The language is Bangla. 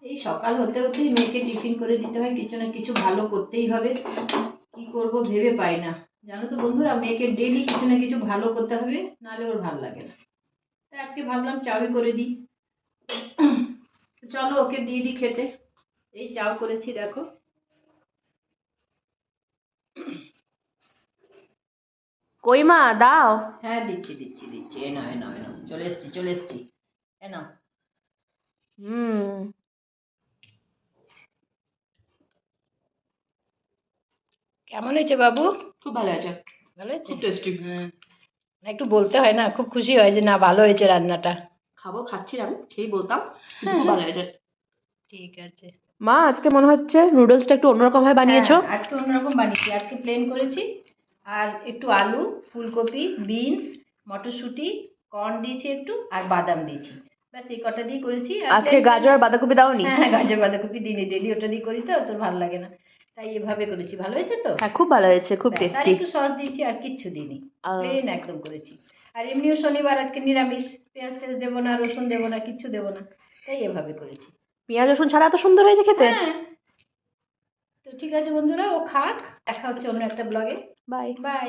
এই সকাল হতে হতেই মেয়েকে টিফিন করে দিতে হয়, কিছু না কিছু ভালো করতেই হবে। কি করব ভেবে পাই না। জানো তো বন্ধুরা, মেয়েকে ডেলি কিছু না কিছু ভালো করতে হবে, নাহলে ওর ভালো লাগে না। তাই আজকে ভাবলাম চাউই করে দিই। চলো ওকে দিয়ে দিই খেতে। এই চাউ করেছি দেখো। কই মা দাও। হ্যাঁ দিচ্ছি দিচ্ছি দিচ্ছি, এ নাও এ নাও এ নাও, চলে এসছি চলে এসছি, এ নাও। কেমন হয়েছে বাবু? খুব ভালো আছে, ভালো হয়েছে? খুব টেস্টি। একটু বলতে হয় না, খুব খুশি হয় যে না ভালো হয়েছে রান্নাটা। খাবো, খাচ্ছিলাম, খেয়ে বলতাম, কিন্তু খুব ভালো হয়েছে। ঠিক আছে মা আজকে মনে হচ্ছে নুডলসটা একটু অন্যরকম ভাবে বানিয়েছো। হ্যাঁ, আজকে অন্যরকম বানিয়েছি। আজকে প্লেন করেছি, আর একটু আলু, ফুলকপি, বিনস, মটরশুঁটি, কর্ন দিয়েছি একটু, আর বাদাম দিয়েছি। ব্যাস এই কটা দিয়ে করেছি। আর আজকে plain গাজর আর বাঁধাকপি দাওনি? হ্যাঁ হ্যাঁ, গাজর বাঁধাকপি দিই, ডেলি ওটা দিয়ে করি তো তোর ভালো লাগে না, তাই এভাবে করেছি। ভালো হয়েছে তো? হ্যাঁ খুব ভালো হয়েছে, খুব ব্যাস, আর টেস্টি। একটু সস দিয়েছি, আর কিচ্ছু দিইনি, প্লেন একদম করেছি। আর এমনিও শনিবার আজকে নিরামিষ, পেঁয়াজ টেয়াজ দেবো না, রসুন দেবো না, কিচ্ছু দেবো না, তাই এভাবে করেছি। পেঁয়াজ রসুন ছাড়া এত সুন্দর হয়েছে খেতে। হ্যাঁ, তো ঠিক আছে বন্ধুরা, ও খাক। দেখা হচ্ছে অন্য একটা ব্লগে। বাই। বাই।